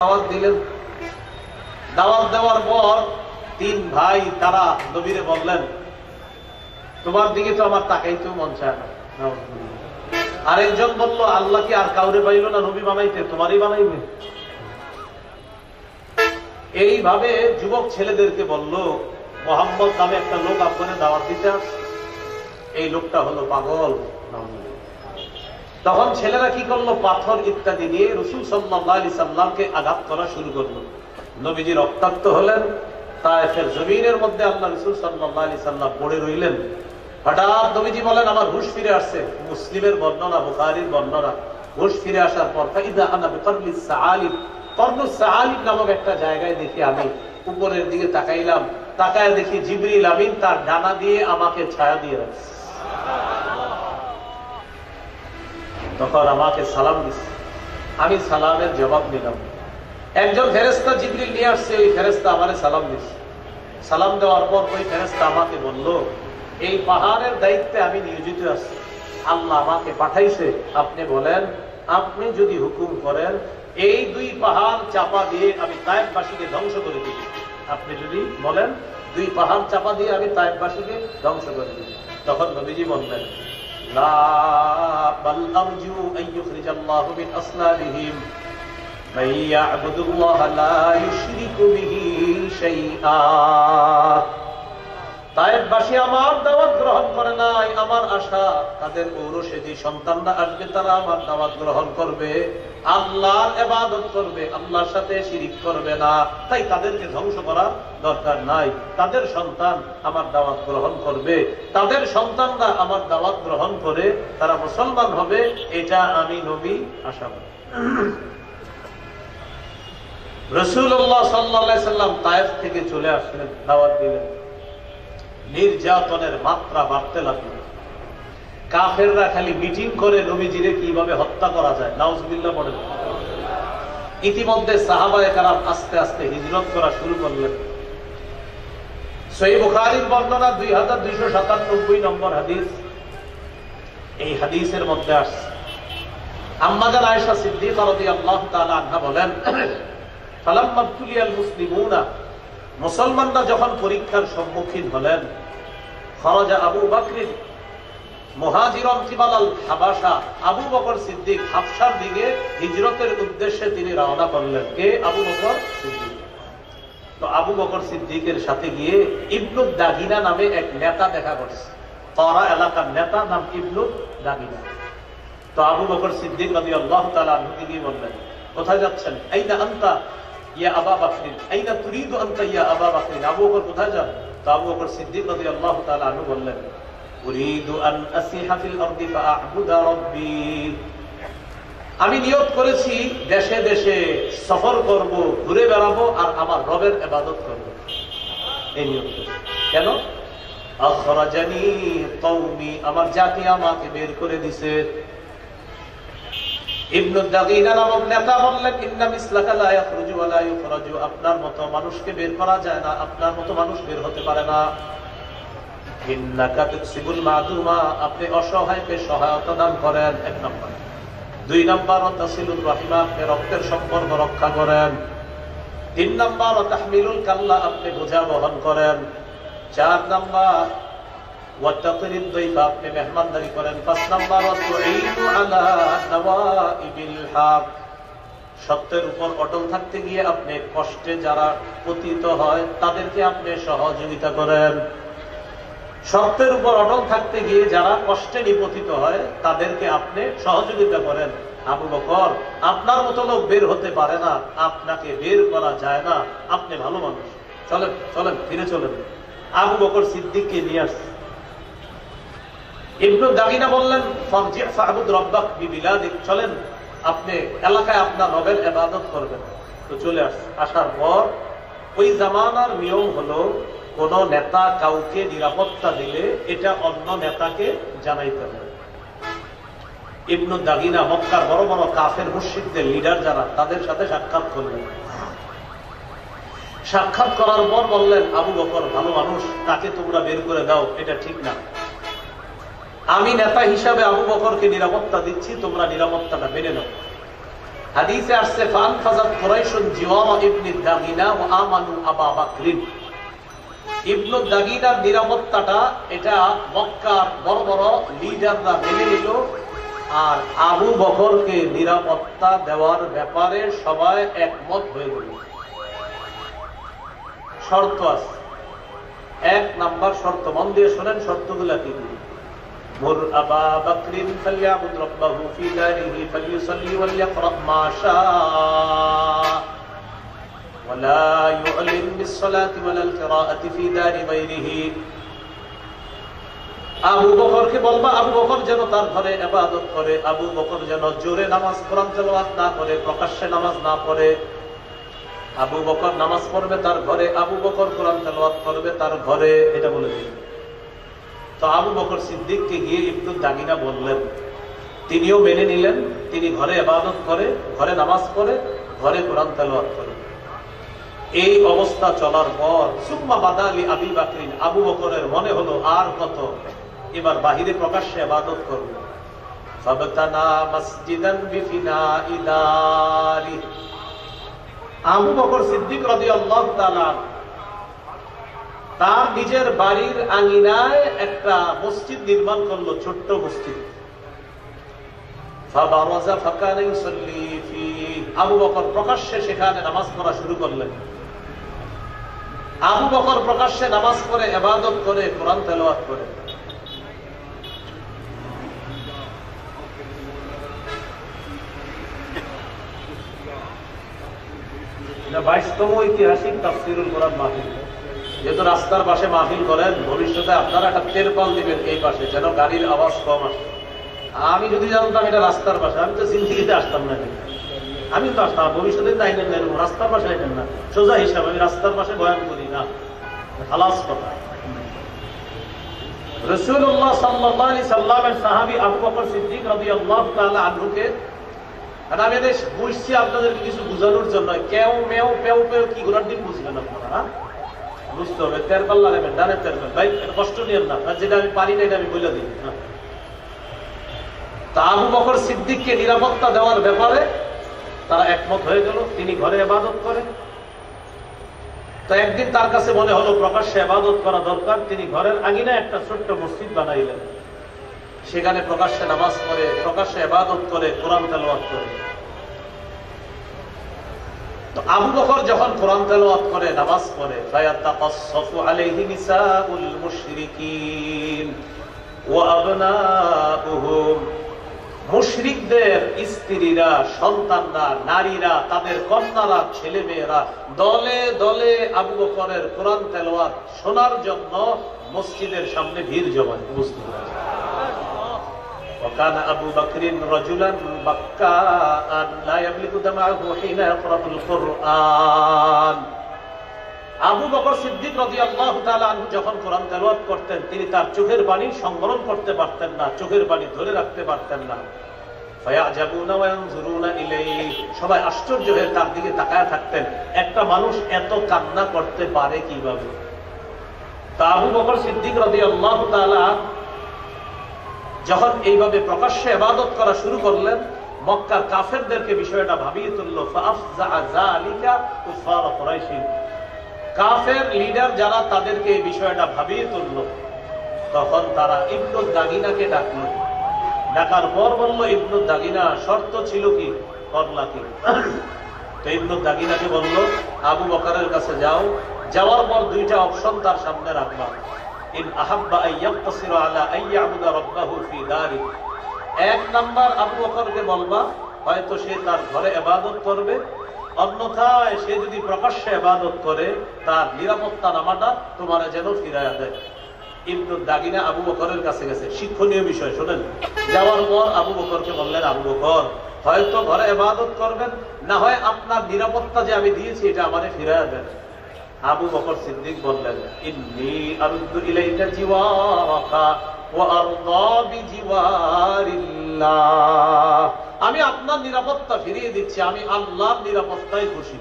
দাওয়াত দিলেন। দাওয়াত দেওয়ার পর তিন ভাই তারা নবীরে বললেন, তোমার দিকে তো আমার তাকাইতেও মন চায় না। আরেকজন বলল, আল্লাহ কি আর কাউরে পাইল না নবী বানাইতে, তোমারই বানাইবে। এইভাবে যুবক ছেলেদেরকে বলল, মোহাম্মদ নামে একটা লোক আপনাকে দাওয়াত দিতে আসছে, এই লোকটা হলো পাগল। তখন ছেলেরা কি করলো, পাথর ইত্যাদি দিয়ে রাসূল সাল্লাল্লাহু আলাইহি সাল্লামকে আঘাত করা শুরু করলো। নবীজি রক্তাক্ত হলেন। তায়েফের জমিনের মধ্যে আল্লাহ রাসূল সাল্লাল্লাহু আলাইহি সাল্লাম পড়ে রইলেন। হঠাৎ নবীজি বলেন, আমার হুঁশ ফিরে আসছে। মুসলিমের বর্ণনা, বুখারীর বর্ণনা। হুঁশ ফিরে আসার পর ফাইদা আনা বিকরনিস সাআলিব, কর্নুস সাআলিব নামক একটা জায়গায় দেখি আমি উপরের দিকে তাকাইলাম, তাকায় দেখি জিবরিল আমিন তার ডানা দিয়ে আমাকে ছায়া দিয়ে রাখছে। তখন আমাকে সালাম দিচ্ছে, আমি সালামের জবাব দিলাম। একজন ফেরেশতা জিবরিল নিয়ে আসছে, ওই ফেরেশতা আমারে সালাম দিচ্ছে। সালাম দেওয়ার পর ওই ফেরেশতা আমাকে বলল, এই পাহাড়ের দায়িত্বে আমি নিয়োজিত আছি, আল্লাহ আমাকে পাঠাইছে, আপনি বলেন, আপনি যদি হুকুম করেন এই দুই পাহাড় চাপা দিয়ে আমি তায়েফবাসীকে ধ্বংস করে দিই। আপনি যদি বলেন দুই পাহাড় চাপা দিয়ে আমি তায়েফবাসীকে ধ্বংস করে দিই। তখন নবীজি বললেন, লা বাল আরজু আন ইখরিজাল্লাহু মিন আসলাবিহিম মান ইয়া'বুদুল্লাহা লা ইউশরিকু বিহি শাইআ। তায়েফবাসী আমার দাওয়াত গ্রহণ করে নাই, আমার আশা তাদের ঔরসে যে সন্তানরা আসবে তারা আমার দাওয়াত গ্রহণ করবে, আল্লাহর ইবাদত করবে, আল্লাহর সাথে শিরিক করবে না। তাই তাদেরকে ধ্বংস করার দরকার নাই। তাদের সন্তান আমার দাওয়াত গ্রহণ করবে, তাদের সন্তানরা আমার দাওয়াত গ্রহণ করে তারা মুসলমান হবে, এটা আমি নবী আশা করি। রাসূলুল্লাহ সাল্লাল্লাহু আলাইহি সাল্লাম তায়েফ থেকে চলে আসলেন, দাওয়াত দিলেন। নির্যাতনের মাত্রা বাড়তে লাগলো। কাফেররা খালি মিটিং করে নবীজিরে কিভাবে হত্যা করা যায়, নাউজুবিল্লাহ পড়েন। ইতিমধ্যে সাহাবায়ে কেরাম আস্তে আস্তে হিজরত করা শুরু করলেন। সহিহ বুখারীর বর্ণনা 2297 নম্বর হাদিস। এই হাদিসের মধ্যে আসছে, আম্মা জান আয়েশা সিদ্দিকা রাদিয়াল্লাহু তাআলা আনহা বলেন, ফালাম্মা তুলিয়াল মুসলিমুনা, মুসলমানরা যখন পরীক্ষার সম্মুখীন হলেন, খরাজা আবু বকর মুহাজিরান কিবালাল হাবাশা, আবু বকর সিদ্দিক হাবশার দিকে হিজরতের উদ্দেশ্যে তিনি রওনা করলেন। কে? আবু বকর সিদ্দিক। তো আবু বকর সিদ্দিকের সাথে গিয়ে ইবনু দাগিনা নামে এক নেতা দেখা করছে, করা এলাকার নেতা, নাম ইবনু দাগিনা। তো আবু বকর সিদ্দিক রাদিয়াল্লাহু তাআলা আনহু গিয়ে বললেন, কোথায় যাচ্ছেন? আইনা আনতা ইয়া আবা বকর, আইনা তুরিদু আনতা ইয়া আবা বকর, আবু বকর কোথায় যান? তো আবু বকর সিদ্দিক রাদিয়াল্লাহু তাআলা আনহু বললেন, উরিদু আন আসিহা ফিল আরদি ফাআবুদা রাব্বি, আমি নিয়ত করেছি দেশে দেশে সফর করব, ঘুরে বেড়াবো আর আমার রবের ইবাদত করব। এই নিয়ত করেছি। কেন? আখরাজানি কওমি, আমার জাতি আমাকে বের করে দিয়েছে। ইবনু দাগিনা নামক নেতা বললেন, ইন্না মিসলাকা লা ইয়াখরুজু ওয়া লা ইউখরাজু, আপনার মতো মানুষকে বের করা যায় না, আপনার মতো মানুষ বের হতে পারে না। ইন্নাকা তুকসিবুল মাদুমা, আপনি অসহায়কে সহায়তা দান করেন, এক নম্বর। দুই নম্বর, তাসিলুর রাহিমা, আপনি রক্তের সম্পর্ক রক্ষা করেন। তিন নম্বর, তাহমিলুল কাল্লা, আপনি বোঝা বহন করেন। চার নম্বর, ওয়াতাকরিদ দাইফা, আপনি মেহমানদারি করেন। পাঁচ নম্বর, তুঈনু আলা নওয়াইবিল হক, সত্যের উপর অটল থাকতে গিয়ে আপনি কষ্টে যারা পতিত হয় তাদেরকে আপনি সহযোগিতা করেন। সত্যের উপর অটল থাকতে গিয়ে যারা কষ্টে নিপতিত হয় তাদেরকে আপনি সহযোগিতা করেন। আবু বকর, আপনার মতো লোক বের হতে পারে না, আপনাকে বের করা যায় না, আপনি ভালো মানুষ, চলেন চলেন, ফিরে চলেন। আবু বকর সিদ্দিককে নিয়ে আসছে। ইবনু দাগিনা বললেন, ফারজি ফা'বুদ রাব্বাক বিবিলাদিক, চলেন আপনি এলাকায় আপনার রবের ইবাদত করবেন। তো চলে আসার পর ওই জামানার নিয়ম হলো, কোন নেতা কাউকে নিরাপত্তা দিলে এটা অন্য নেতাকে জানাইতে হবে। ইবনু দাগিনা মক্কার বড় বড় কাফের মুশরিকদের লিডার যারা, তাদের সাথে সাক্ষাৎ করলেন। সাক্ষাৎ করার পর বললেন, আবু বকর ভালো মানুষ, তাকে তোমরা বের করে দাও, এটা ঠিক না। আমি নেতা হিসাবে আবু বকরকে নিরাপত্তা দিচ্ছি, তোমরা নিরাপত্তাটা মেনে নাও। হাদিসে আসছে ফানফাজাত কুরাইশুন জিওয়ারা ইবনে দাগিনা ওয়া আমানু আবু বকর। ইবনে দাগিনার নিরাপত্তাটা এটা মক্কার বড় বড় লিডাররা মেনে নিল, আর আবু বকরকে নিরাপত্তা দেওয়ার ব্যাপারে সবাই একমত হয়ে গেল। শর্ত আছে, এক নাম্বার শর্ত, মন দিয়ে শোনেন শর্তগুলা কি কি। মুর আবা বকরিন ফালইয়াবুদ রাব্বাহু ফি দারিহি ফালইউসাল্লি ওয়ালইকরা মা শাআ ওয়ালা ইউ'লিন বিস-সালাতি ওয়ালাল কিরাআতি ফি দারি গায়রিহি। আবু বকরকে বলবা আবু বকর যেন তার ঘরে ইবাদত করে, আবু বকর যেন জোরে নামাজ কোরআন তেলাওয়াত না করে, প্রকাশ্যে নামাজ না পড়ে। আবু বকর নামাজ পড়বে তার ঘরে, আবু বকর কোরআন তেলাওয়াত করবে তার ঘরে, এটা বলে দিলেন। তো আবু বকর সিদ্দিককে গিয়ে ইবনে দাগিনা বললেন, তিনিও মেনে নিলেন। তিনি ঘরে ইবাদত করে, ঘরে নামাজ পড়ে, ঘরে কোরআন তেলাওয়াত করে। এই অবস্থা চলার পর সুম্মা বাদালি আবি বকরিন, আবু বকরের মনে হলো আর কত, এবার বাহিরে প্রকাশ্যে ইবাদত করবে। ফাবতানা মসজিদান বিফিনাই দারি। আবু বকর সিদ্দিক রাদিয়াল্লাহু তাআলা তার নিজের বাড়ির আঙিনায় একটা মসজিদ নির্মাণ করলো, ছোট্ট মসজিদ। ফাবারাজা ফাকানা ইউসাল্লি ফি। আবু বকর প্রকাশ্যে সেখানে নামাজ পড়া শুরু করলেন। আবু বকর প্রকাশ্যে নামাজ পড়ে, ইবাদত করে, কোরআন তেলাওয়াত করে। এটা 22তম ঐতিহাসিক তাফসীরুল কোরআন মাহফিল। যেহেতু রাস্তার পাশে মাহফিল করেন, ভবিষ্যতে আপনারা একটা তেরপাল দিবেন এই পাশে, যেন গাড়ির আওয়াজ কম আসে। আমি যদি জানতাম এটা রাস্তার পাশে, আমি তো জিন্দিগিতে আসতাম না। আমি তো আসতাম, ভবিষ্যতে আইনেন না, রাস্তার পাশে আইনেন না। সোজা হিসাব, আমি রাস্তার পাশে বয়ান করি না, খালাস কথা। রাসূলুল্লাহ সাল্লাল্লাহু আলাইহি সাল্লামের সাহাবী আবু বকর সিদ্দিক রাদিয়াল্লাহু তাআলা আনহুকে, আর আমি এদের বুঝছি আপনাদেরকে কিছু বোঝানোর জন্য, কেউ মেও পেও পেও কি ঘোরার দিন বুঝবেন আপনারা, না বুঝতে হবে। তেরপাল লাগাবেন, ডানে তেরপাল, ভাই কষ্ট নিয়েন না, যেটা আমি পারি না এটা আমি বলে দিই। তা আবু বকর সিদ্দিককে নিরাপত্তা দেওয়ার ব্যাপারে তারা একমত হয়ে গেল। তিনি ঘরে ইবাদত করেন। তো একদিন তার কাছে মনে হলো প্রকাশ্যে ইবাদত করা দরকার। তিনি ঘরের আঙিনায় একটা ছোট্ট মসজিদ বানাইলেন, সেখানে প্রকাশ্যে নামাজ পড়ে, প্রকাশ্যে ইবাদত করে, কোরআন তেলাওয়াত করে। তো আবু বকর যখন কোরআন তেলাওয়াত করে, নামাজ পড়ে, ফায়াতাকাসসাফু আলাইহি নিসাউল মুশরিকিন ওয়া আবনাউহুম। মুশরিকদের স্ত্রীরা, সন্তানরা, নারীরা, তাদের কন্যারা, ছেলে মেয়েরা দলে দলে আবু বকরের কোরআন তেলাওয়াত শোনার জন্য মসজিদের সামনে ভিড় জমায়। বুঝতে পারছেন? وكان أبو بكر رجلا بكاء لا يملك دمعه حين يقرأ القرآن। আবু বকর সিদ্দিক রাদিয়াল্লাহু তাআলা আনহু যখন কোরআন তেলাওয়াত করতেন, তিনি তার চোখের পানি সংবরণ করতে পারতেন না, চোখের পানি ধরে রাখতে পারতেন না। ফায়াজাবুনা ওয়া ইয়ানজুরুনা ইলাইহি। সবাই আশ্চর্য হয়ে তার দিকে তাকায় থাকতেন, একটা মানুষ এত কান্না করতে পারে কিভাবে। তা আবু বকর সিদ্দিক রাদিয়াল্লাহু তাআলা যখন এইভাবে প্রকাশ্যে ইবাদত করা শুরু করলেন, মক্কার কাফেরদেরকে বিষয়টা ভাবিয়ে তুলল। ফাআফযাআ যালিকা কুফার কুরাইশ। কাফের লিডার যারা, তাদেরকে এই বিষয়টা ভাবিয়ে তুলল। তখন তারা ইবনে দাগিনাকে ডাকল। ডাকার পর বলল, ইবনে দাগিনা, শর্ত ছিল কি, করলা কি? তো ইবনে দাগিনাকে বলল, আবু বকরের কাছে যাও, যাওয়ার পর দুইটা অপশন তার সামনে রাখবা। ইন আহাব্বা আন ইয়াকতাসিরা আলা আন ইয়াবুদা রাব্বাহু ফি দারি। এক নাম্বার, আবু বকরকে বলবা হয়তো সে তার ঘরে ইবাদত করবে, অন্যথায় সে যদি প্রকাশ্যে ইবাদত করে, তার নিরাপত্তা নামাটা তোমার যেন ফিরাইয়া দেয়। ইবনে দাগিনা আবু বকরের কাছে গেছে। শিক্ষণীয় বিষয় শোনেন। যাওয়ার পর আবু বকরকে বললেন, আবু বকর, হয়তো ঘরে ইবাদত করবেন, না হয় আপনার নিরাপত্তা যে আমি দিয়েছি এটা আমারে ফিরাইয়া দেন। আবু বকর সিদ্দিক বললেন, ইন্নী আরুদ্দু ইলাইকা জিওয়ারাকা ওয়া আরদা বিজিওয়ারিল্লাহ। আমি আপনার নিরাপত্তা ফিরিয়ে দিচ্ছি, আমি আল্লাহর নিরাপত্তায় খুশি।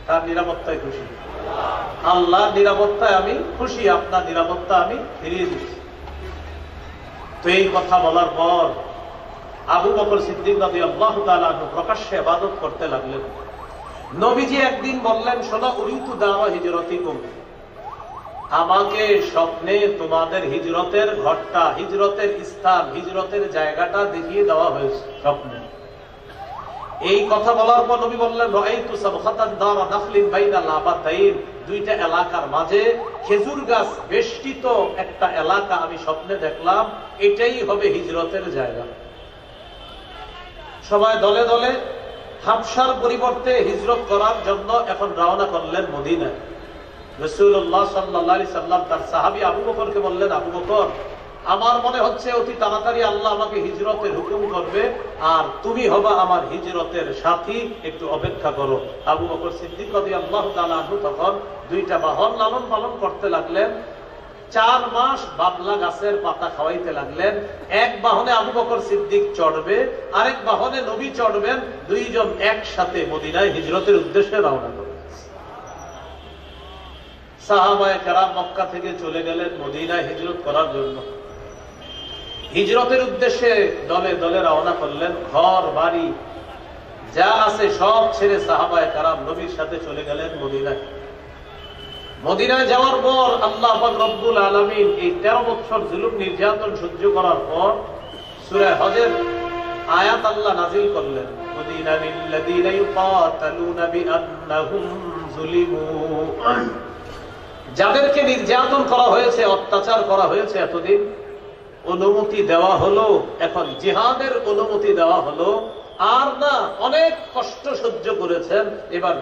তার নিরাপত্তায় খুশি, আল্লাহর নিরাপত্তায় আমি খুশি, আপনার নিরাপত্তা আমি ফিরিয়ে দিচ্ছি। তো এই কথা বলার পর আবু বকর সিদ্দিক রাদিয়াল্লাহু তাআলা আনহু প্রকাশ্যে ইবাদত করতে লাগলেন। নবীজি একদিন বললেন, শোনো, উরিতু দাওয়া হিজরতিকুম, আমাকে স্বপ্নে তোমাদের হিজরতের ঘরটা, হিজরতের স্থান, হিজরতের জায়গাটা দেখিয়ে দেওয়া হয়েছে স্বপ্নে। এই কথা বলার পর নবী বললেন, রাআইতু সাবখাতান দারা নাখলিন বাইনা লাবাতাইন, দুইটা এলাকার মাঝে খেজুর গাছ বেষ্টিত একটা এলাকা আমি স্বপ্নে দেখলাম, এটাই হবে হিজরতের জায়গা। সবাই দলে দলে হাবশার পরিবর্তে হিজরত করার জন্য এখন রওনা করলেন মদিনায়। রাসূলুল্লাহ সাল্লাল্লাহু আলাইহি সাল্লাম তার সাহাবী আবু বকরকে বললেন, আবু বকর, আমার মনে হচ্ছে অতি তাড়াতাড়ি আল্লাহ আমাকে হিজরতের হুকুম করবে, আর তুমি হবা আমার হিজরতের সাথী, একটু অপেক্ষা করো। আবু বকর সিদ্দিক রাদিয়াল্লাহু তাআলা আনহু তখন দুইটা বাহন লালন পালন করতে লাগলেন। 4 মাস বাবলা গাছের পাতা খাওয়াইতে লাগলেন। এক বাহনে আবু বকর সিদ্দিক চড়বে, আরেক বাহনে নবী চড়বেন, দুইজন একসাথে মদিনায় হিজরতের উদ্দেশ্যে রওনা করবেন। সাহাবায়ে কেরাম মক্কা থেকে চলে গেলেন মদিনায় হিজরত করার জন্য। হিজরতের উদ্দেশ্যে দলে দলে রওনা করলেন। ঘর বাড়ি যা আছে সব ছেড়ে সাহাবায়ে কেরাম নবীর সাথে চলে গেলেন মদিনায়। মদিনায় যাওয়ার পর আল্লাহ পাক রব্বুল আলামিন এই 13 বছর জুলুম নির্যাতন সহ্য করার পর সূরা হজের আয়াত আল্লাহ নাযিল করলেন, উযিনা লিল্লাযীনা ইউকাতালুনা বিআন্নাহুম যুলিমু, যাদেরকে নির্যাতন করা হয়েছে, অত্যাচার করা হয়েছে এতদিন, অনুমতি দেওয়া হলো, এখন জিহাদের অনুমতি দেওয়া হলো। আর না, অনেক কষ্ট সহ্য করেছেন, এবার